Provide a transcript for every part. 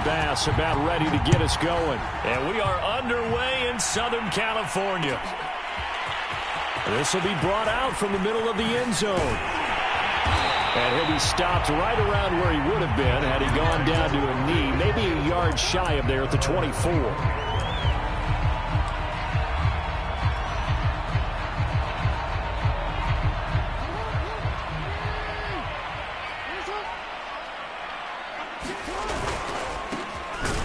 Bass about ready to get us going. And we are underway in Southern California. This will be brought out from the middle of the end zone. And he'll be stopped right around where he would have been had he gone down to a knee, maybe a yard shy of there at the 24.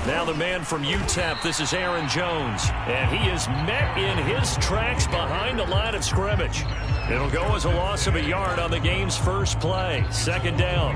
Now the man from UTEP, this is Aaron Jones. And he is met in his tracks behind the line of scrimmage. It'll go as a loss of a yard on the game's first play. Second down.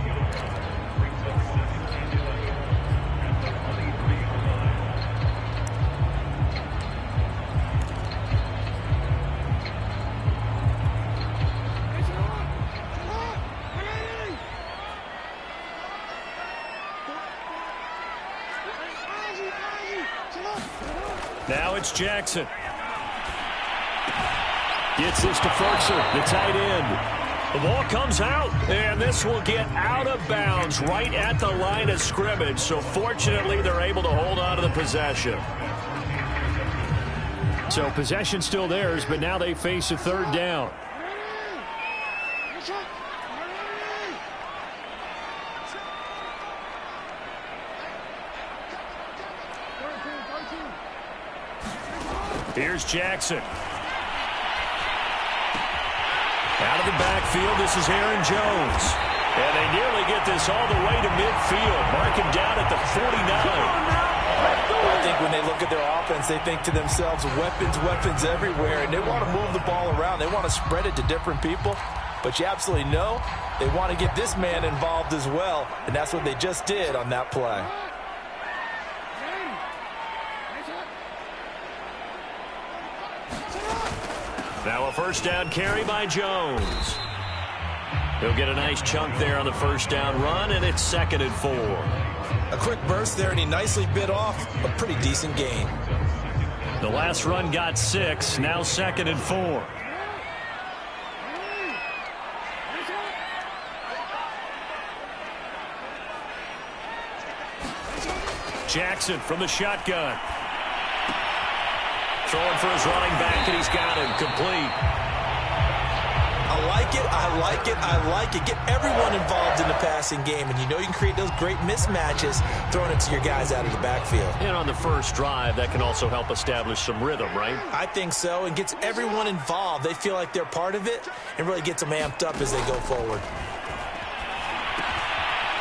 Now it's Jackson. Gets this to Firkser, the tight end. The ball comes out, and this will get out of bounds right at the line of scrimmage. So fortunately, they're able to hold on to the possession. So possession still theirs, but now they face a third down. Here's Jackson. Out of the backfield, this is Aaron Jones. And they nearly get this all the way to midfield. Mark him down at the 49. I think when they look at their offense, they think to themselves, weapons everywhere. And they want to move the ball around. They want to spread it to different people. But you absolutely know they want to get this man involved as well. And that's what they just did on that play. Now a first down carry by Jones. He'll get a nice chunk there on the first down run, and it's 2nd and 4. A quick burst there, and he nicely bit off a pretty decent gain. The last run got 6, now 2nd and 4. Jackson from the shotgun. Throwing for his running back, and he's got him complete. I like it, I like it, I like it. Get everyone involved in the passing game, and you know you can create those great mismatches throwing it to your guys out of the backfield. And on the first drive, that can also help establish some rhythm, right? I think so, and gets everyone involved. They feel like they're part of it, and really gets them amped up as they go forward.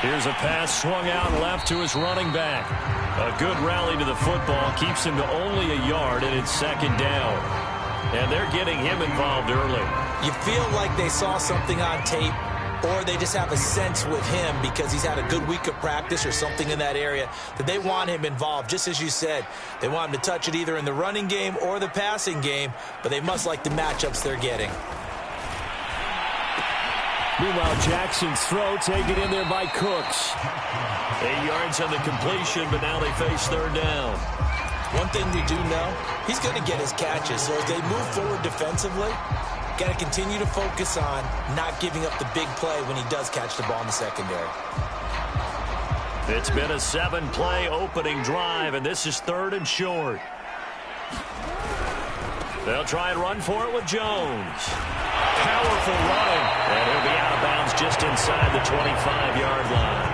Here's a pass swung out left to his running back. A good rally to the football keeps him to only a yard, and it's 2nd down. And they're getting him involved early. You feel like they saw something on tape, or they just have a sense with him because he's had a good week of practice or something in that area that they want him involved. Just as you said, they want him to touch it either in the running game or the passing game, but they must like the matchups they're getting. Meanwhile, Jackson's throw taken in there by Cooks. 8 yards on the completion, but now they face third down. One thing they do know, he's going to get his catches. So as they move forward defensively, got to continue to focus on not giving up the big play when he does catch the ball in the secondary. It's been a 7-play opening drive, and this is 3rd and short. They'll try and run for it with Jones. Powerful running, and he'll be out of bounds just inside the 25-yard line.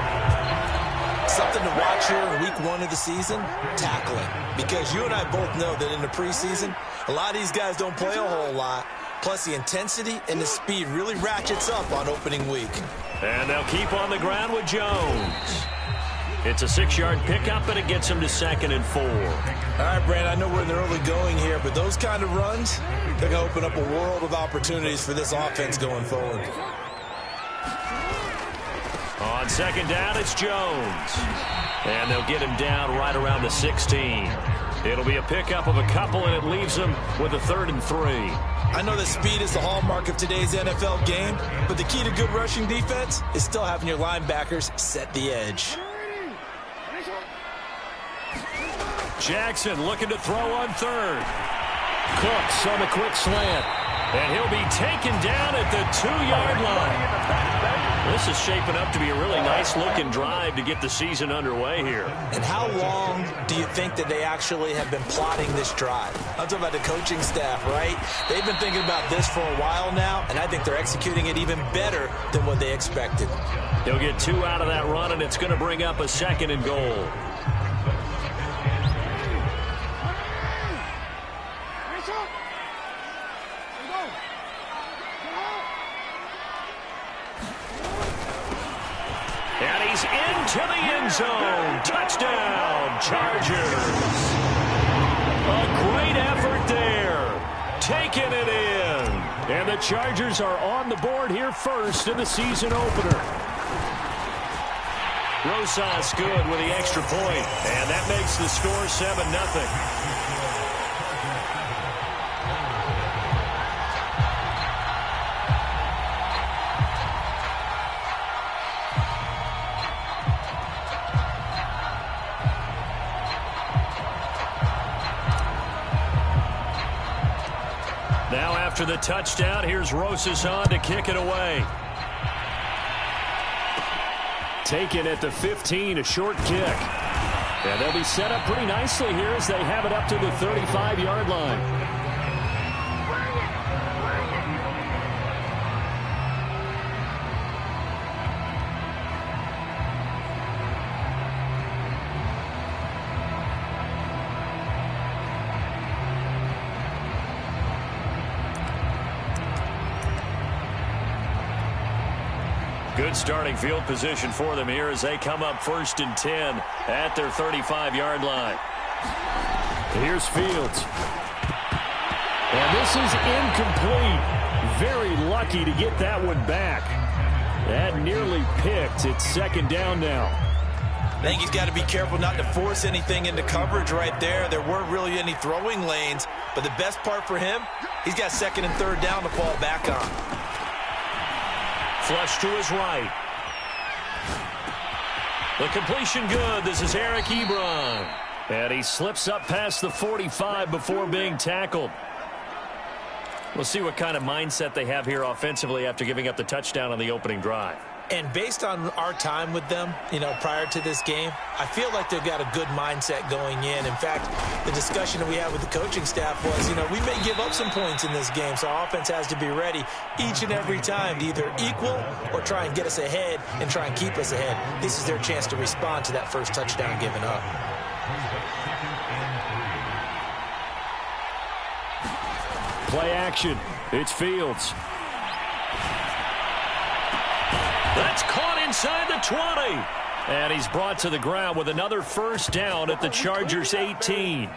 Something to watch here in week 1 of the season, tackling. Because you and I both know that in the preseason, a lot of these guys don't play a whole lot. Plus, the intensity and the speed really ratchets up on opening week. And they'll keep on the ground with Jones. It's a 6-yard pickup, and it gets him to 2nd and 4. All right, Brand, I know we're in the early going here, but those kind of runs, they're going to open up a world of opportunities for this offense going forward. On 2nd down, it's Jones. And they'll get him down right around the 16. It'll be a pickup of a couple, and it leaves them with a 3rd and 3. I know that speed is the hallmark of today's NFL game, but the key to good rushing defense is still having your linebackers set the edge. Jackson looking to throw on 3rd. Cooks on the quick slant. And he'll be taken down at the 2-yard line. This is shaping up to be a really nice-looking drive to get the season underway here. And how long do you think that they actually have been plotting this drive? I'm talking about the coaching staff, right? They've been thinking about this for a while now, and I think they're executing it even better than what they expected. They'll get 2 out of that run, and it's going to bring up a 2nd and goal. And he's into the end zone. Touchdown, Chargers. A great effort there. Taking it in. And the Chargers are on the board here first in the season opener. Rosas good with the extra point. And that makes the score 7-0. Now after the touchdown, here's Rosas on to kick it away. Taken at the 15, a short kick. And they'll be set up pretty nicely here as they have it up to the 35-yard line. Good starting field position for them here as they come up 1st and 10 at their 35-yard line. Here's Fields. And this is incomplete. Very lucky to get that one back. That nearly picked. It's 2nd down now. I think he's got to be careful not to force anything into coverage right there. There weren't really any throwing lanes, but the best part for him, he's got 2nd and 3rd down to fall back on. Flush to his right. The completion good. This is Eric Ebron. And he slips up past the 45 before being tackled. We'll see what kind of mindset they have here offensively after giving up the touchdown on the opening drive. And based on our time with them, prior to this game, I feel like they've got a good mindset going in. In fact, the discussion that we had with the coaching staff was, we may give up some points in this game, so our offense has to be ready each and every time to either equal or try and get us ahead and try and keep us ahead. This is their chance to respond to that first touchdown given up. Play action. It's Fields. That's caught inside the 20. And he's brought to the ground with another 1st down at the Chargers 18.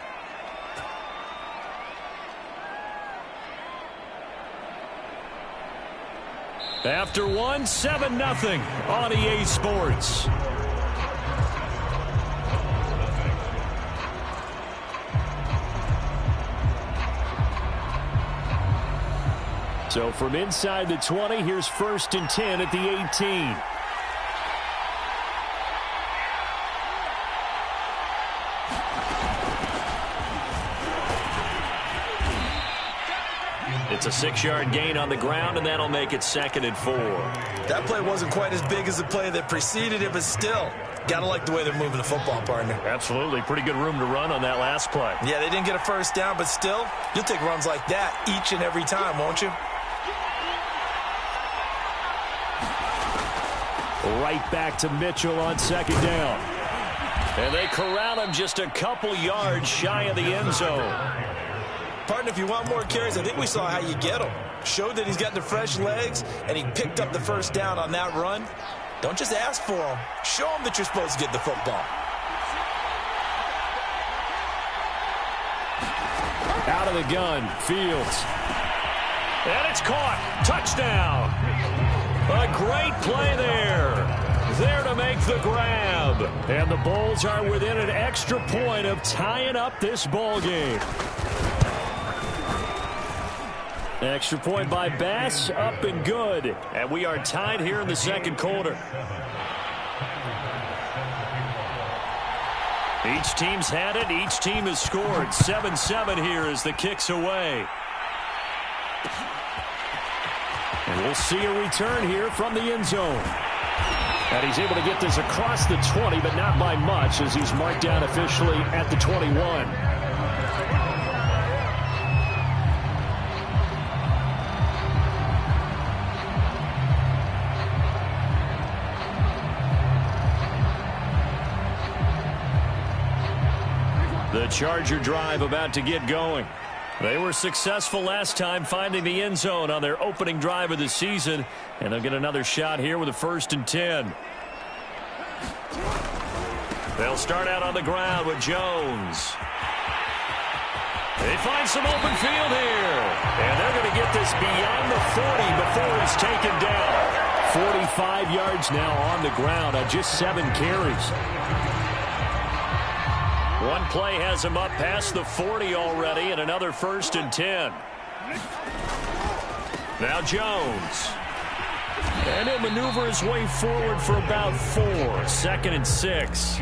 After 7-0 on EA Sports. So from inside the 20, here's 1st and 10 at the 18. It's a 6-yard gain on the ground, and that'll make it 2nd and 4. That play wasn't quite as big as the play that preceded it, but still, got to like the way they're moving the football, partner. Absolutely. Pretty good room to run on that last play. Yeah, they didn't get a 1st down, but still, you'll take runs like that each and every time, won't you? Right back to Mitchell on 2nd down. And they corral him just a couple yards shy of the end zone. Partner, if you want more carries, I think we saw how you get them. Showed that he's got the fresh legs, and he picked up the 1st down on that run. Don't just ask for them. Show them that you're supposed to get the football. Out of the gun, Fields. And it's caught. Touchdown. A great play there. There to make the grab. And the Bulls are within an extra point of tying up this ball game. Extra point by Bass, up and good. And we are tied here in the 2nd quarter. Each team's had it. Each team has scored. 7-7 here as the kick's away. And We'll see a return here from the end zone. And he's able to get this across the 20, but not by much, as he's marked down officially at the 21. The Charger drive about to get going. They were successful last time finding the end zone on their opening drive of the season, and they'll get another shot here with a 1st and 10. They'll start out on the ground with Jones. They find some open field here, and they're going to get this beyond the 40 before he's taken down. 45 yards now on the ground on just 7 carries. One play has him up past the 40 already, and another 1st and 10. Now Jones. And he'll maneuver his way forward for about 4. 2nd and 6.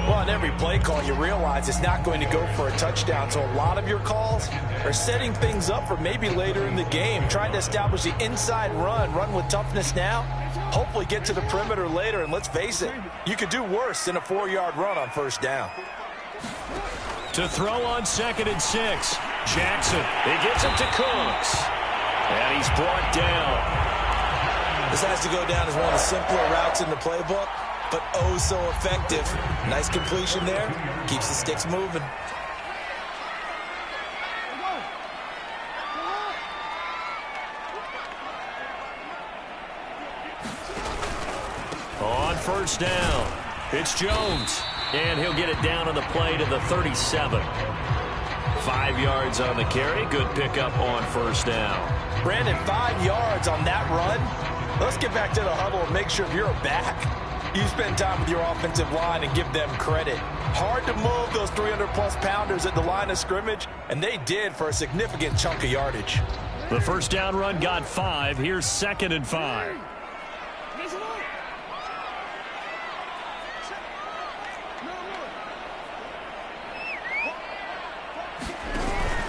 Well, on every play call, you realize it's not going to go for a touchdown. So a lot of your calls are setting things up for maybe later in the game, trying to establish the inside run with toughness now, hopefully get to the perimeter later. And let's face it, you could do worse than a 4-yard run on 1st down. To throw on 2nd and 6. Jackson. He gets it to Cooks. And he's brought down. This has to go down as one of the simpler routes in the playbook, but oh so effective. Nice completion there. Keeps the sticks moving. On 1st down, it's Jones. And he'll get it down on the play to the 37. 5 yards on the carry. Good pickup on 1st down. Brandon, 5 yards on that run. Let's get back to the huddle and make sure if you're a back, you spend time with your offensive line and give them credit. Hard to move those 300-plus pounders at the line of scrimmage, and they did for a significant chunk of yardage. The 1st down run got 5. Here's 2nd and 5.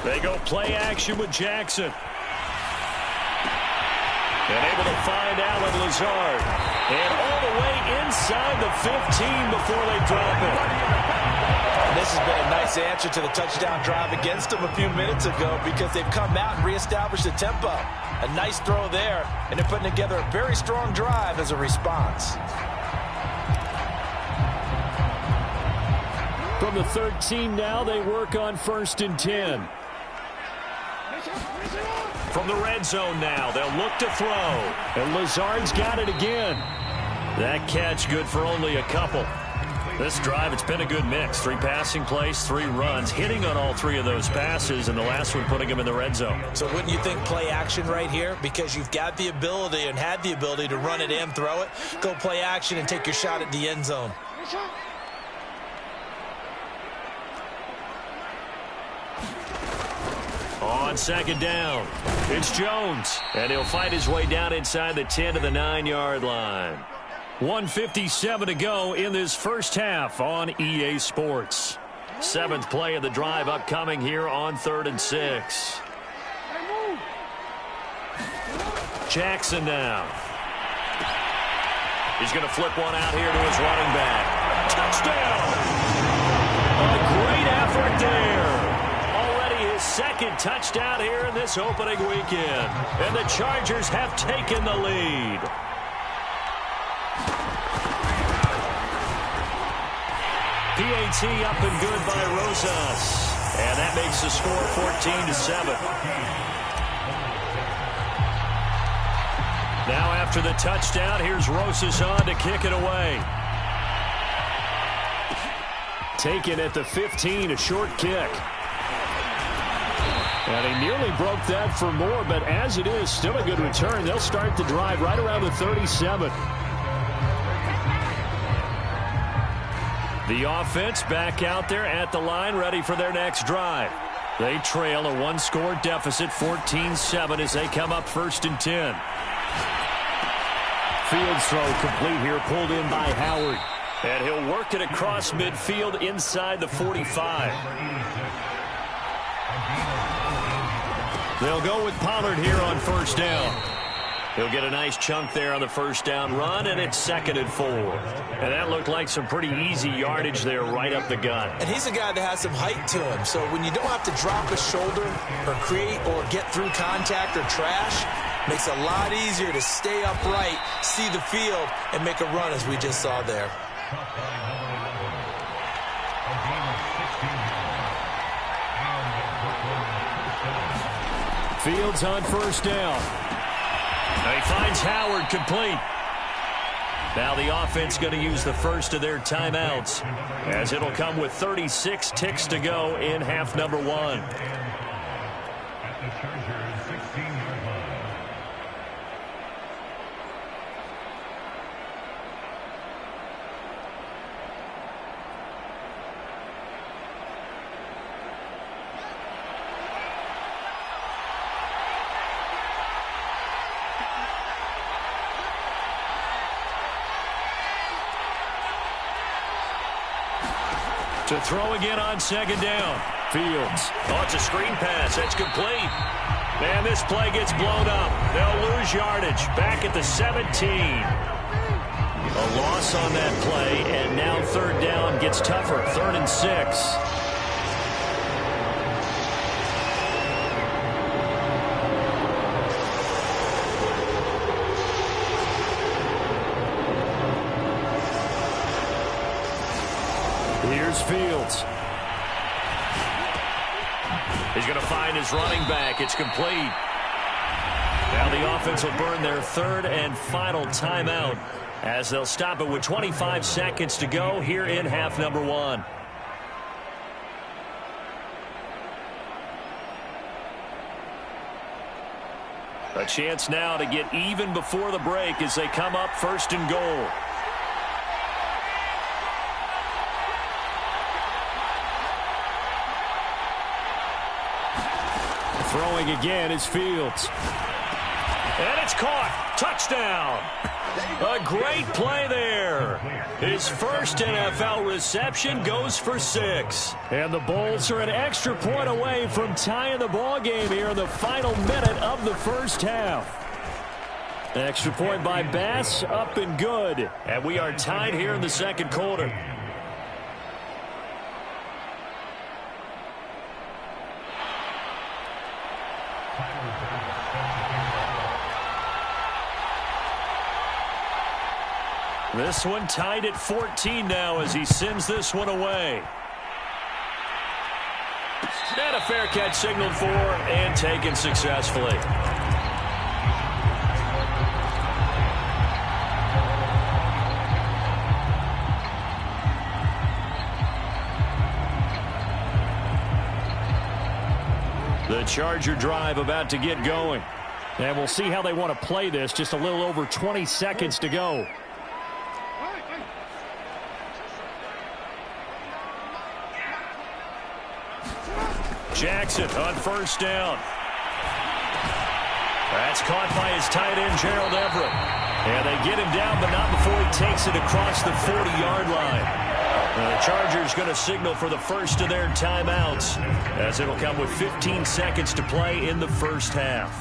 They go play action with Jackson. And able to find Allen Lazard. And all the way inside the 15 before they drop it. And this has been a nice answer to the touchdown drive against them a few minutes ago, because they've come out and reestablished the tempo. A nice throw there, and they're putting together a very strong drive as a response. From the 13 now, they work on 1st and 10. From the red zone now, they'll look to throw. And Lazard's got it again. That catch good for only a couple. This drive, it's been a good mix. 3 passing plays, 3 runs, hitting on all 3 of those passes, and the last one putting him in the red zone. So wouldn't you think play action right here? Because you've got the ability and had the ability to run it and throw it. Go play action and take your shot at the end zone. On 2nd down, it's Jones. And he'll fight his way down inside the 10 to the 9-yard line. 1:57 to go in this first half on EA Sports. 7th play of the drive upcoming here on 3rd and 6. Jackson now. He's going to flip one out here to his running back. Touchdown! A great effort there. Already his 2nd touchdown here in this opening weekend. And the Chargers have taken the lead. PAT up and good by Rosas. And that makes the score 14-7. Now after the touchdown, here's Rosas on to kick it away. Taken at the 15, a short kick. And he nearly broke that for more, but as it is, still a good return. They'll start the drive right around the 37. The offense back out there at the line, ready for their next drive. They trail a 1-score deficit, 14-7, as they come up 1st and 10. Fields throw complete here, pulled in by Howard. And he'll work it across midfield inside the 45. They'll go with Pollard here on 1st down. He'll get a nice chunk there on the first down run, and it's 2nd and 4. And that looked like some pretty easy yardage there right up the gut. And he's a guy that has some height to him, so when you don't have to drop a shoulder or create or get through contact or trash, makes it a lot easier to stay upright, see the field, and make a run as we just saw there. Fields on first down. He finds Howard complete. Now the offense going to use the first of their timeouts, as it'll come with 36 ticks to go in half number 1. To throw again on 2nd down. Fields. Oh, it's a screen pass. That's complete. And this play gets blown up. They'll lose yardage. Back at the 17. A loss on that play, and now 3rd down gets tougher. 3rd and 6. Here's Fields. He's going to find his running back. It's complete. Now the offense will burn their 3rd and final timeout, as they'll stop it with 25 seconds to go here in half number 1. A chance now to get even before the break as they come up 1st and goal. Throwing again is Fields. And it's caught. Touchdown. A great play there. His first NFL reception goes for 6. And the Bulls are an extra point away from tying the ball game here in the final minute of the first half. Extra point by Bass, up and good. And we are tied here in the 2nd quarter. This one tied at 14 now as he sends this one away. And a fair catch signaled for and taken successfully. The Charger drive about to get going. And we'll see how they want to play this. Just a little over 20 seconds to go. Jackson on first down. That's caught by his tight end, Gerald Everett. And they get him down, but not before he takes it across the 40-yard line. The Chargers going to signal for the first of their timeouts, as it'll come with 15 seconds to play in the first half.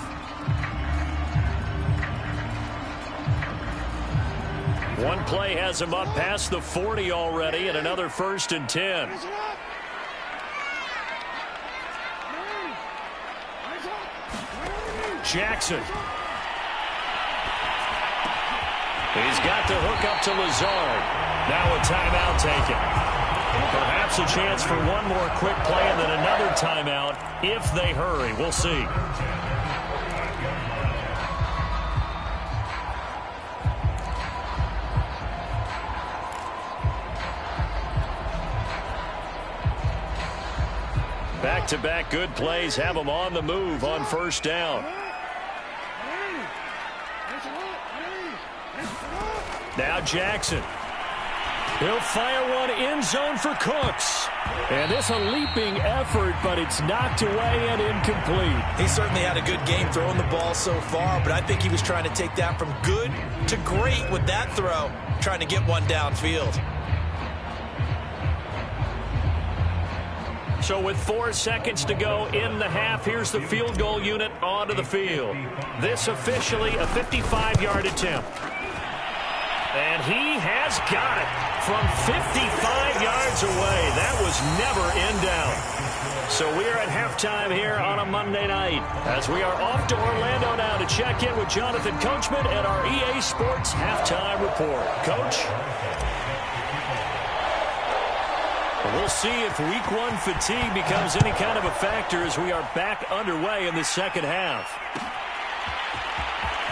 One play has him up past the 40 already, and another 1st and 10. Jackson. He's got the hook up to Lazard. Now a timeout taken. Perhaps a chance for one more quick play and then another timeout if they hurry. We'll see. Back-to-back good plays have them on the move on first down. Now Jackson. He'll fire one end zone for Cooks. And this a leaping effort, but it's knocked away and incomplete. He certainly had a good game throwing the ball so far, but I think he was trying to take that from good to great with that throw, trying to get one downfield. So with 4 seconds to go in the half, here's the field goal unit onto the field. This officially a 55-yard attempt. And he has got it from 55 yards away. That was never in doubt. So we are at halftime here on a Monday night as we are off to Orlando now to check in with Jonathan Coachman at our EA Sports Halftime Report. Coach? We'll see if Week 1 fatigue becomes any kind of a factor as we are back underway in the second half.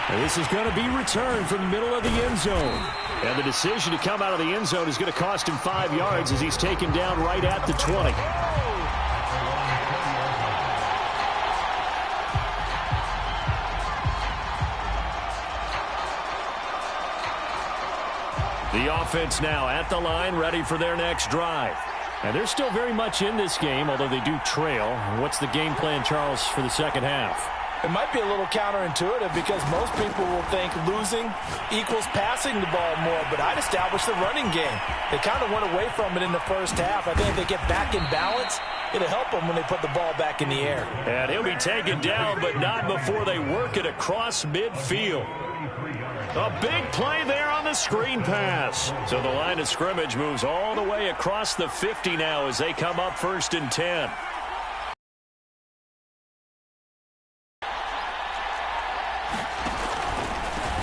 And this is going to be returned from the middle of the end zone. And the decision to come out of the end zone is going to cost him 5 yards as he's taken down right at the 20. The offense now at the line, ready for their next drive. And they're still very much in this game, although they do trail. What's the game plan, Charles, for the second half? It might be a little counterintuitive because most people will think losing equals passing the ball more, but I'd establish the running game. They kind of went away from it in the first half. I think if they get back in balance, it'll help them when they put the ball back in the air. And he'll be taken down, but not before they work it across midfield. A big play there on the screen pass. So the line of scrimmage moves all the way across the 50 now as they come up 1st and 10.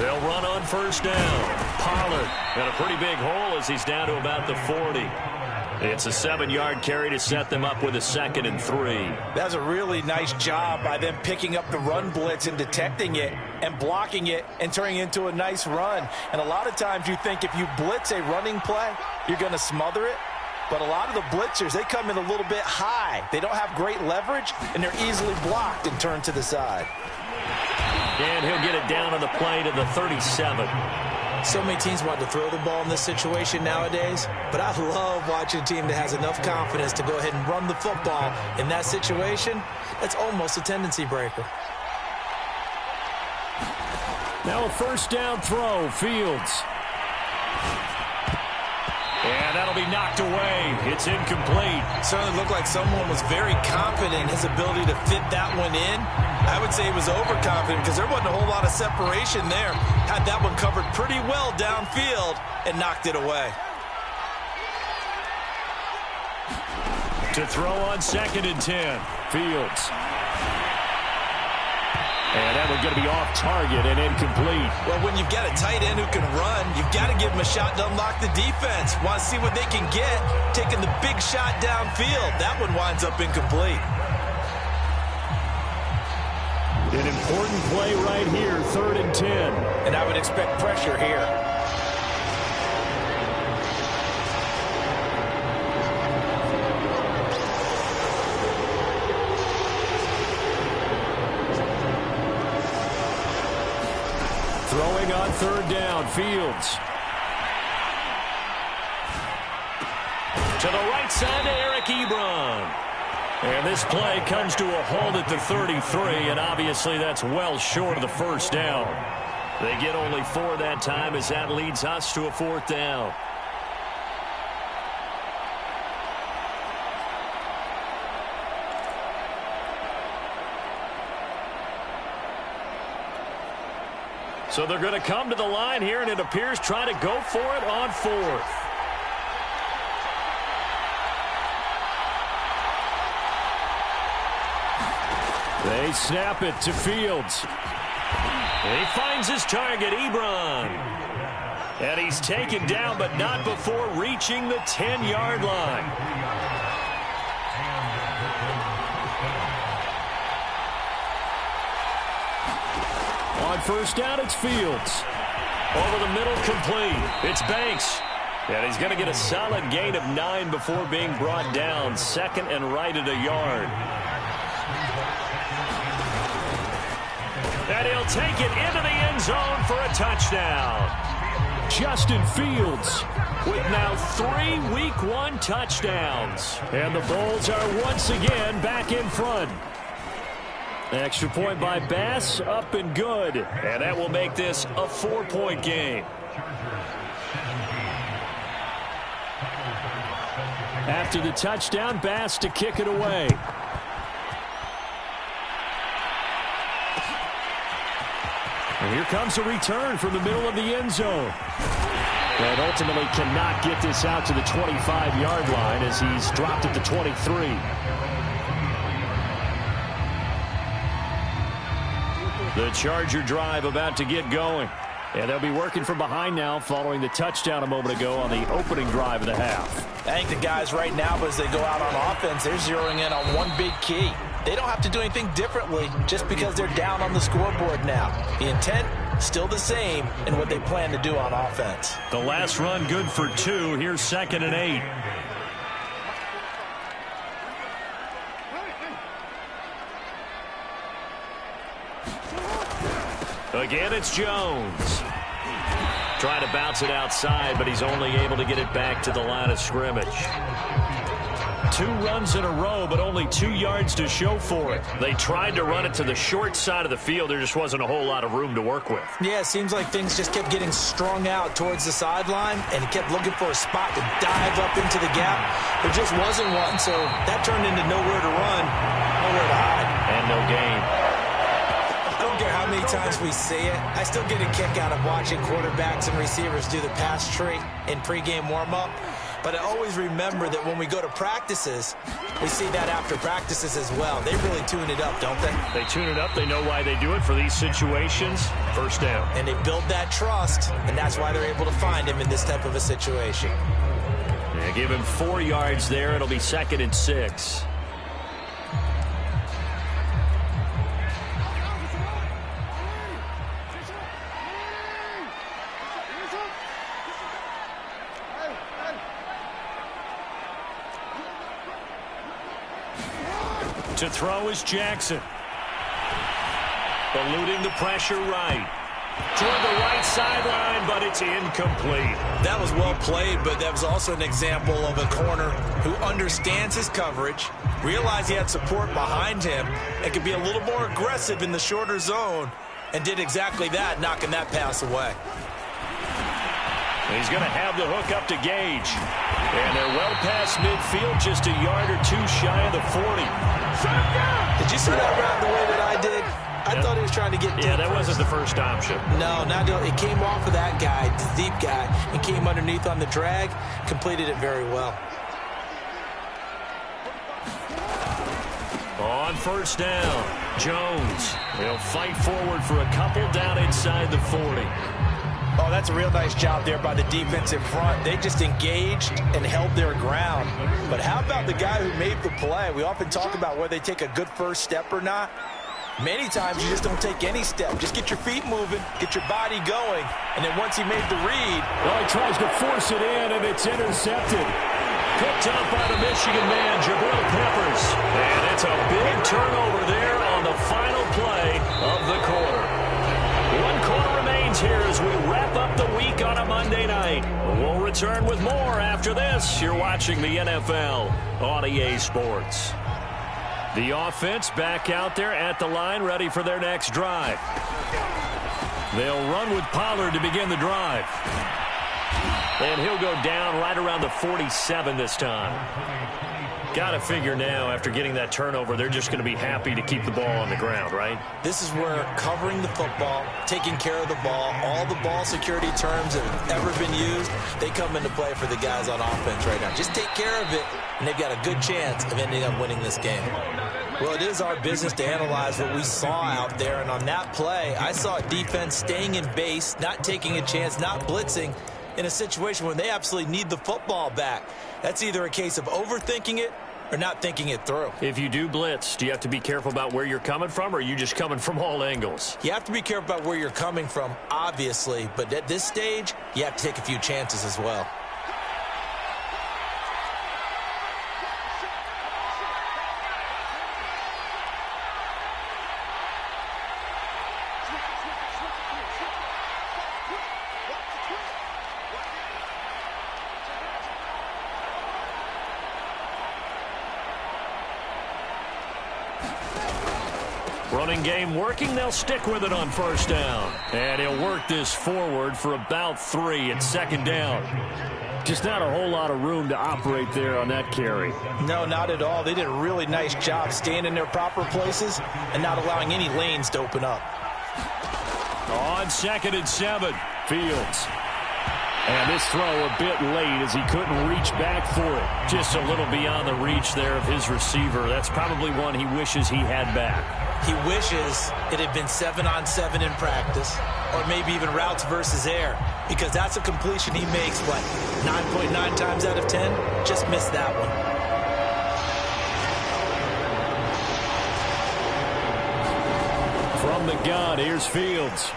They'll run on 1st down. Pollard got a pretty big hole as he's down to about the 40. It's a 7-yard carry to set them up with a 2nd and 3. That's a really nice job by them picking up the run blitz and detecting it and blocking it and turning it into a nice run. And a lot of times you think if you blitz a running play, you're going to smother it. But a lot of the blitzers, they come in a little bit high. They don't have great leverage, and they're easily blocked and turned to the side. And he'll get it down on the play to the 37. So many teams want to throw the ball in this situation nowadays, but I love watching a team that has enough confidence to go ahead and run the football in that situation. That's almost a tendency breaker. Now a 1st down throw, Fields. And that'll be knocked away. It's incomplete. Certainly looked like someone was very confident in his ability to fit that one in. I would say he was overconfident because there wasn't a whole lot of separation there. Had that one covered pretty well downfield and knocked it away. To throw on 2nd and 10, Fields. And that one's going to be off target and incomplete. Well, when you've got a tight end who can run, you've got to give him a shot to unlock the defense. Want to see what they can get, taking the big shot downfield. That one winds up incomplete. An important play right here, 3rd and 10. And I would expect pressure here. Throwing on 3rd down, Fields. To the right side to Eric Ebron. And this play comes to a halt at the 33, and obviously that's well short of the 1st down. They get only 4 that time as that leads us to a 4th down. So they're going to come to the line here, and it appears trying to go for it on 4th. They snap it to Fields. He finds his target, Ebron. And he's taken down, but not before reaching the 10-yard line. On 1st down, it's Fields. Over the middle, complete. It's Banks. And he's going to get a solid gain of 9 before being brought down. 2nd and right at a yard. And he'll take it into the end zone for a touchdown. Justin Fields with now 3 Week 1 touchdowns. And the Bulls are once again back in front. Extra point by Bass, up and good. And that will make this a 4-point game. After the touchdown, Bass to kick it away. And here comes a return from the middle of the end zone. And ultimately cannot get this out to the 25-yard line as he's dropped at the 23. The Charger drive about to get going. And they'll be working from behind now following the touchdown a moment ago on the opening drive of the half. I think the guys right now, as they go out on offense, they're zeroing in on one big key. They don't have to do anything differently just because they're down on the scoreboard now. The intent, still the same in what they plan to do on offense. The last run good for 2. Here's 2nd and 8. Again, it's Jones. Trying to bounce it outside, but he's only able to get it back to the line of scrimmage. 2 runs in a row, but only 2 yards to show for it. They tried to run it to the short side of the field. There just wasn't a whole lot of room to work with. Yeah, it seems like things just kept getting strung out towards the sideline, and he kept looking for a spot to dive up into the gap. There just wasn't one, so that turned into nowhere to run, nowhere to hide. And no gain. I don't care how many times we say it, I still get a kick out of watching quarterbacks and receivers do the pass tree in pregame warm-up. But I always remember that when we go to practices, we see that after practices as well. They really tune it up, don't they? They tune it up. They know why they do it for these situations. First down. And they build that trust, and that's why they're able to find him in this type of a situation. Yeah, give him 4 yards there. It'll be 2nd and 6. To throw is Jackson. Eluding the pressure right. Toward the right sideline, but it's incomplete. That was well played, but that was also an example of a corner who understands his coverage, realized he had support behind him, and could be a little more aggressive in the shorter zone, and did exactly that, knocking that pass away. He's going to have the hook up to Gage. And they're well past midfield, just a yard or 2 shy of the 40. Did you see that route the way that I did? I thought he was trying to get deep. Yeah, that wasn't the first option. No, not it came off of that guy, the deep guy, and came underneath on the drag, completed it very well. On first down, Jones. He'll fight forward for a couple down inside the 40. Oh, that's a real nice job there by the defense in front. They just engaged and held their ground. But how about the guy who made the play? We often talk about whether they take a good first step or not. Many times you just don't take any step. Just get your feet moving, get your body going, and then once he made the read. Well, he tries to force it in, and it's intercepted. Picked up by the Michigan man, Jabril Peppers. And it's a big turnover there on the final play of the quarter. 1 quarter remains here as we wrap up the week on a Monday night. We'll return with more after this. You're watching the NFL on EA Sports. The offense back out there at the line, ready for their next drive. They'll run with Pollard to begin the drive. And he'll go down right around the 47 this time. Got to figure now, after getting that turnover, they're just going to be happy to keep the ball on the ground, right? This is where covering the football, taking care of the ball, all the ball security terms that have ever been used, they come into play for the guys on offense right now. Just take care of it, and they've got a good chance of ending up winning this game. Well, it is our business to analyze what we saw out there, and on that play, I saw a defense staying in base, not taking a chance, not blitzing, in a situation where they absolutely need the football back. That's either a case of overthinking it or not thinking it through. If you do blitz, do you have to be careful about where you're coming from, or are you just coming from all angles? You have to be careful about where you're coming from, obviously, but at this stage, you have to take a few chances as well. Running game working. They'll stick with it on first down. And he'll work this forward for about 3 at 2nd down. Just not a whole lot of room to operate there on that carry. No, not at all. They did a really nice job staying in their proper places and not allowing any lanes to open up. On 2nd and 7, Fields. And this throw a bit late as he couldn't reach back for it. Just a little beyond the reach there of his receiver. That's probably one he wishes he had back. He wishes it had been 7-on-7 in practice, or maybe even routes versus air, because that's a completion he makes, 9.9 times out of 10? Just missed that one. From the gun, here's Fields.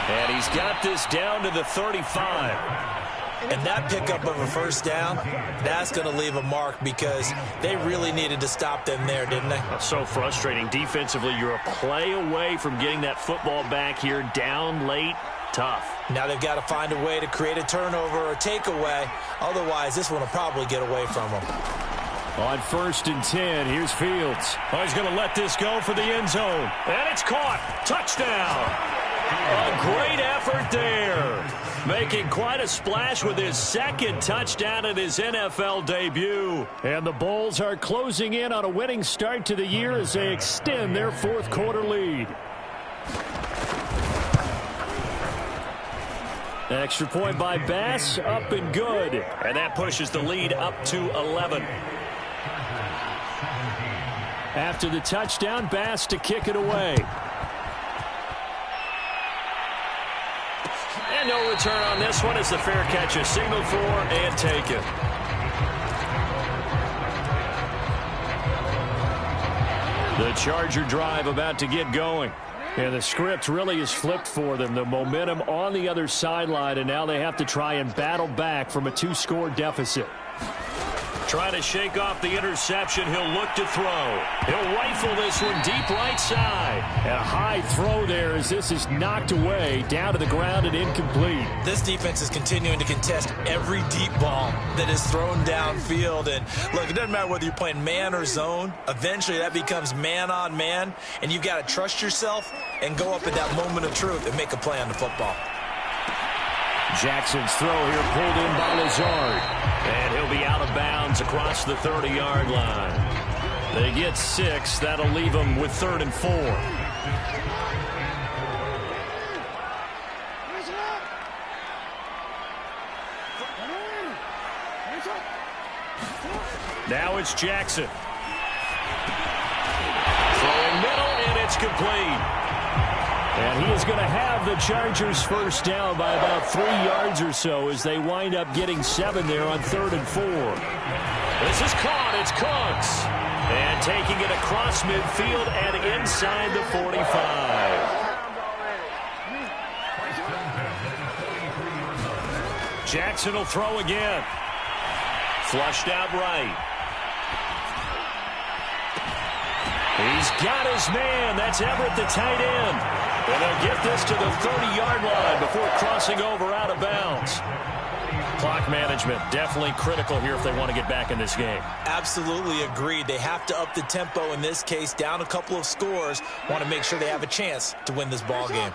And he's got this down to the 35. And that pickup of a first down, that's going to leave a mark because they really needed to stop them there, didn't they? So frustrating. Defensively, you're a play away from getting that football back here. Down late, tough. Now they've got to find a way to create a turnover or a takeaway. Otherwise, this one will probably get away from them. On 1st and 10, here's Fields. Oh, he's going to let this go for the end zone. And it's caught. Touchdown. A great effort there. Making quite a splash with his 2nd touchdown in his NFL debut. And the Bulls are closing in on a winning start to the year as they extend their 4th quarter lead. Extra point by Bass, up and good. And that pushes the lead up to 11. After the touchdown, Bass to kick it away. And no return on this one as the fair catch is signaled for and taken. The Charger drive about to get going. And the script really is flipped for them. The momentum on the other sideline, and now they have to try and battle back from a 2-score deficit. Trying to shake off the interception. He'll look to throw. He'll rifle this one deep right side. And a high throw there as this is knocked away down to the ground and incomplete. This defense is continuing to contest every deep ball that is thrown downfield. And look, it doesn't matter whether you're playing man or zone. Eventually that becomes man on man. And you've got to trust yourself and go up at that moment of truth and make a play on the football. Jackson's throw here pulled in by Lazard. And he'll be out of bounds across the 30-yard line. They get 6. That'll leave them with 3rd and 4. Now it's Jackson. Throwing middle, and it's complete. And he is going to have the Chargers first down by about 3 yards or so as they wind up getting 7 there on 3rd and 4. This is caught. It's Cooks. And taking it across midfield and inside the 45. Jackson will throw again. Flushed out right. He's got his man. That's Everett, the tight end. And they'll get this to the 30-yard line before crossing over out of bounds. Clock management definitely critical here if they want to get back in this game. Absolutely agreed. They have to up the tempo in this case, down a couple of scores. Want to make sure they have a chance to win this ball game.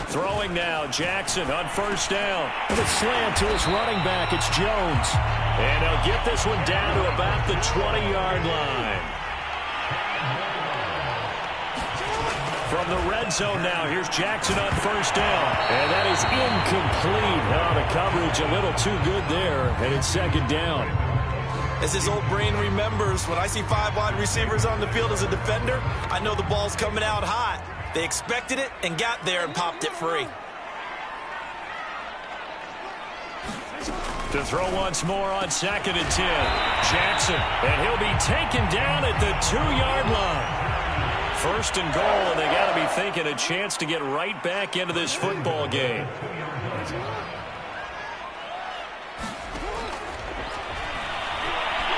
Throwing now, Jackson on 1st down. With a slant to his running back, it's Jones. And he'll get this one down to about the 20-yard line. From the red zone now, here's Jackson on 1st down. And that is incomplete. Oh, the coverage a little too good there, and it's 2nd down. As his old brain remembers, when I see 5 wide receivers on the field as a defender, I know the ball's coming out hot. They expected it and got there and popped it free. To throw once more on 2nd and 10. Jackson, and he'll be taken down at the 2-yard line. 1st and goal, and they got to be thinking a chance to get right back into this football game.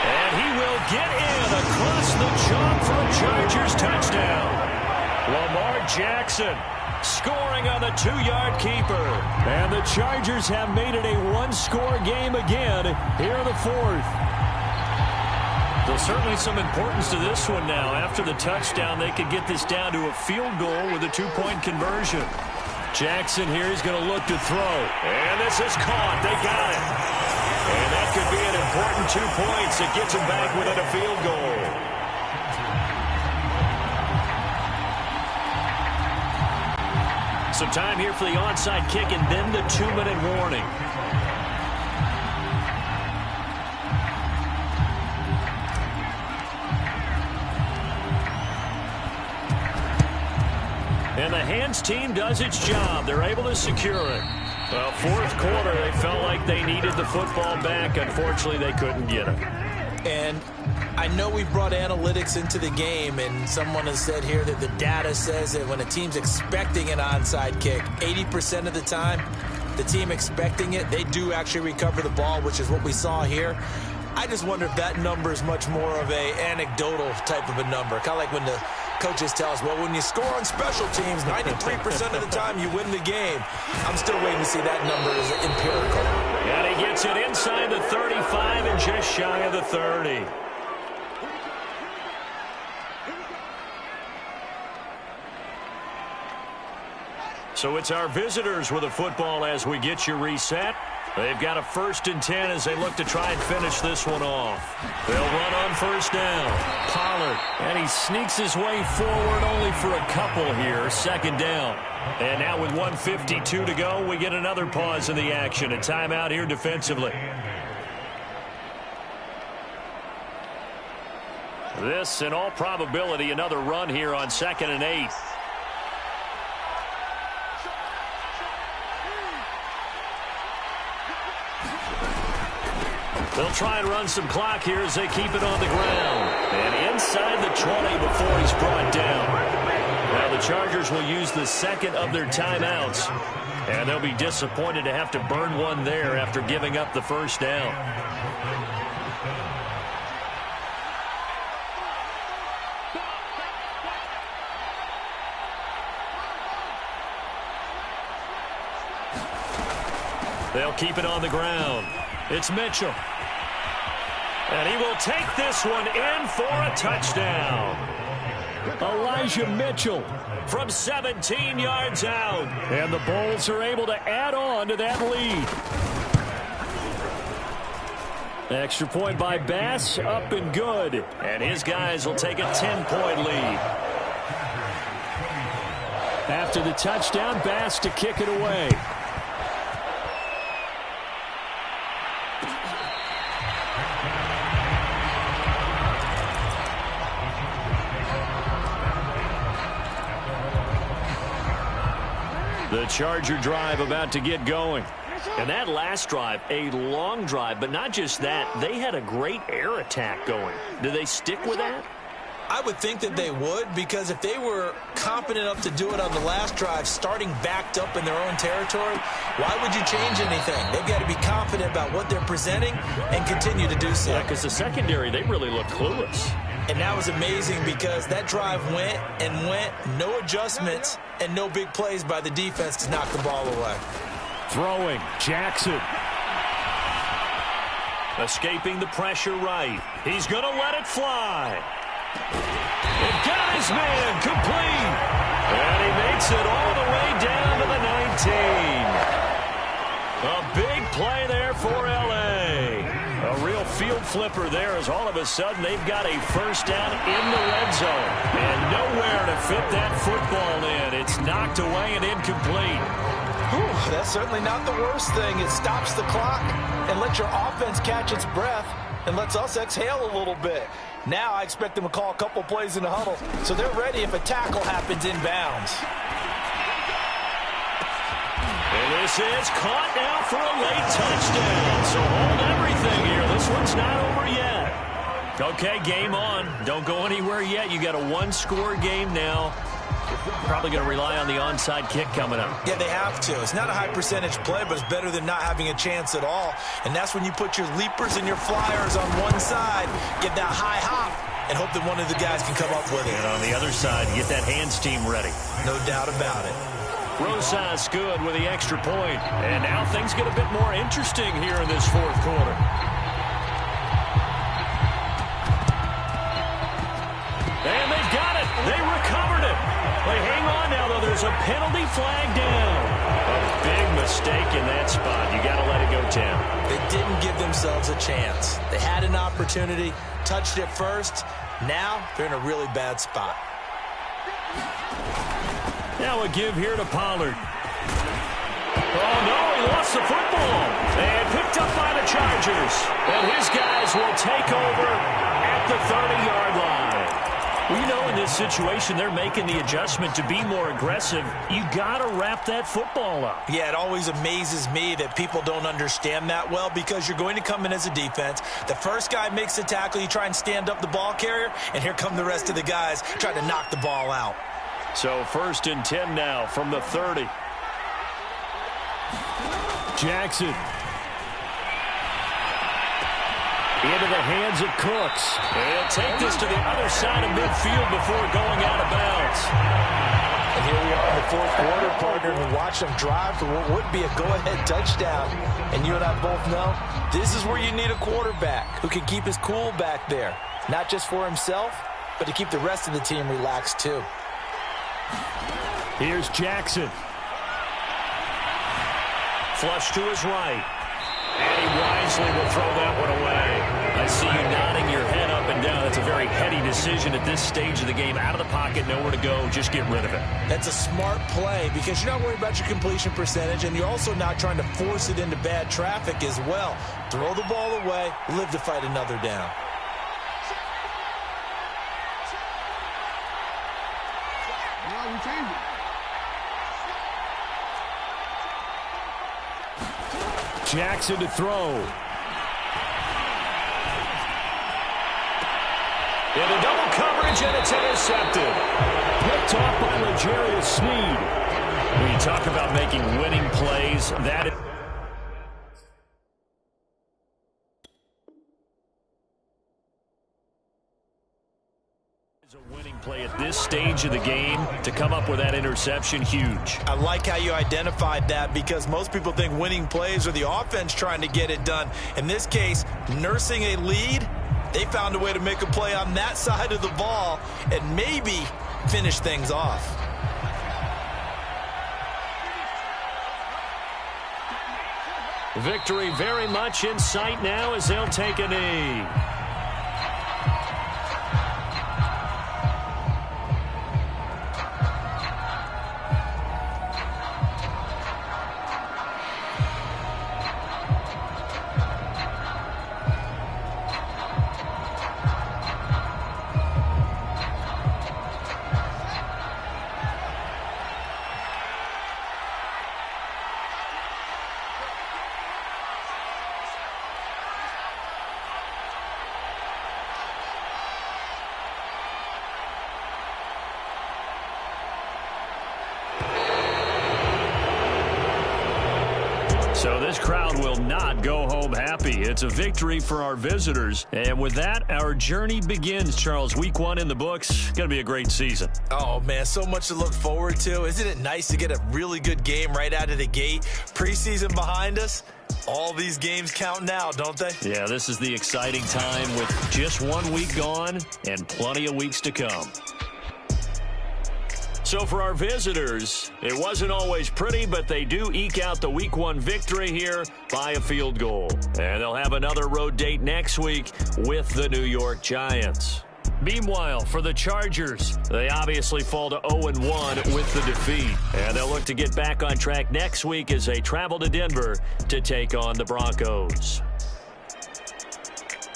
And he will get in across the chalk for a Chargers touchdown. Lamar Jackson scoring on the 2-yard keeper. And the Chargers have made it a 1-score game again here in the 4th. There's certainly some importance to this one now. After the touchdown, they could get this down to a field goal with a 2-point conversion. Jackson here, he's going to look to throw. And this is caught. They got it. And that could be an important 2 points. It gets him back within a field goal. Some time here for the onside kick and then the 2-minute warning. And the hands team does its job. They're able to secure it. Well, fourth quarter, they felt like they needed the football back. Unfortunately, they couldn't get it. And I know we've brought analytics into the game, and someone has said here that the data says that when a team's expecting an onside kick, 80% of the time, the team expecting it, they do actually recover the ball, which is what we saw here. I just wonder if that number is much more of a anecdotal type of a number. Kind of like when the coaches tell us, well, when you score on special teams, 93% of the time you win the game. I'm still waiting to see that number as empirical. And he gets it inside the 35 and just shy of the 30. So it's our visitors with the football as we get you reset. They've got a 1st and 10 as they look to try and finish this one off. They'll run on 1st down. Pollard, and he sneaks his way forward only for a couple here. 2nd down. And now with 1:52 to go, we get another pause in the action. A timeout here defensively. This, in all probability, another run here on 2nd and 8. They'll try and run some clock here as they keep it on the ground. And inside the 20 before he's brought down. Now the Chargers will use the 2nd of their timeouts. And they'll be disappointed to have to burn one there after giving up the 1st down. They'll keep it on the ground. It's Mitchell. And he will take this one in for a touchdown. Elijah Mitchell from 17 yards out. And the Bulls are able to add on to that lead. Extra point by Bass, up and good. And his guys will take a 10-point lead. After the touchdown, Bass to kick it away. The Charger drive about to get going. And that last drive, a long drive, but not just that, they had a great air attack going. Do they stick with that? I would think that they would, because if they were competent enough to do it on the last drive, starting backed up in their own territory, why would you change anything? They've got to be confident about what they're presenting and continue to do so. Yeah, because the secondary, they really look clueless. And that was amazing because that drive went and went, no adjustments, and no big plays by the defense to knock the ball away. Throwing, Jackson. Escaping the pressure right. He's going to let it fly. And got his man complete. And he makes it all the way down to the 19. A big play there for L.A. A real field flipper there as all of a sudden they've got a 1st down in the red zone. And nowhere to fit that football in. It's knocked away and incomplete. Whew, that's certainly not the worst thing. It stops the clock and lets your offense catch its breath and lets us exhale a little bit. Now I expect them to call a couple plays in the huddle so they're ready if a tackle happens inbounds. And this is caught now for a late touchdown. So hold everything here. This one's not over yet. Okay, game on. Don't go anywhere yet. You got a 1-score game now. Probably going to rely on the onside kick coming up. Yeah, they have to. It's not a high percentage play, but it's better than not having a chance at all. And that's when you put your leapers and your flyers on one side, get that high hop, and hope that one of the guys can come up with it. And on the other side, get that hands team ready. No doubt about it. Rosas good with the extra point. And now things get a bit more interesting here in this fourth quarter. And they've got it. They recovered it. They hang on now, though. There's a penalty flag down. mistake in that spot. You got to let it go down. They didn't give themselves a chance. They had an opportunity, touched it first. Now they're in a really bad spot. Now a give here to Pollard. Oh, no, he lost the football. And picked up by the Chargers. And his guys will take over at the 30-yard line. Well, you know, in this situation, they're making the adjustment to be more aggressive. You got to wrap that football up. Yeah, it always amazes me that people don't understand that well, because you're going to come in as a defense. The first guy makes the tackle, you try and stand up the ball carrier, and here come the rest of the guys trying to knock the ball out. So 1st and 10 now from the 30. Jackson. Into the hands of Cooks. He'll take this to the other side of midfield before going out of bounds. And here we are in the 4th quarter, partner, and watch them drive for what would be a go-ahead touchdown. And you and I both know this is where you need a quarterback who can keep his cool back there. Not just for himself, but to keep the rest of the team relaxed too. Here's Jackson. Flush to his right. And he wisely will throw that one away. I see you nodding your head up and down. That's a very heady decision at this stage of the game. Out of the pocket, nowhere to go. Just get rid of it. That's a smart play because you're not worried about your completion percentage, and you're also not trying to force it into bad traffic as well. Throw the ball away, live to fight another down. Yeah, we changed it. Jackson to throw. Into double coverage, and it's intercepted. Picked off by L'Jarius Sneed. When you talk about making winning plays, that is a winning play at this stage of the game. To come up with that interception, huge. I like how you identified that, because most people think winning plays are the offense trying to get it done. In this case, nursing a lead, they found a way to make a play on that side of the ball and maybe finish things off. Victory very much in sight now as they'll take a knee. So this crowd will not go home happy. It's a victory for our visitors. And with that, our journey begins, Charles. Week 1 in the books. Going to be a great season. Oh, man, so much to look forward to. Isn't it nice to get a really good game right out of the gate? Preseason behind us. All these games count now, don't they? Yeah, this is the exciting time with just 1 week gone and plenty of weeks to come. So for our visitors, it wasn't always pretty, but they do eke out the Week 1 victory here by a field goal. And they'll have another road date next week with the New York Giants. Meanwhile, for the Chargers, they obviously fall to 0-1 with the defeat. And they'll look to get back on track next week as they travel to Denver to take on the Broncos.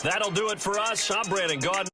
That'll do it for us. I'm Brandon Gaudin.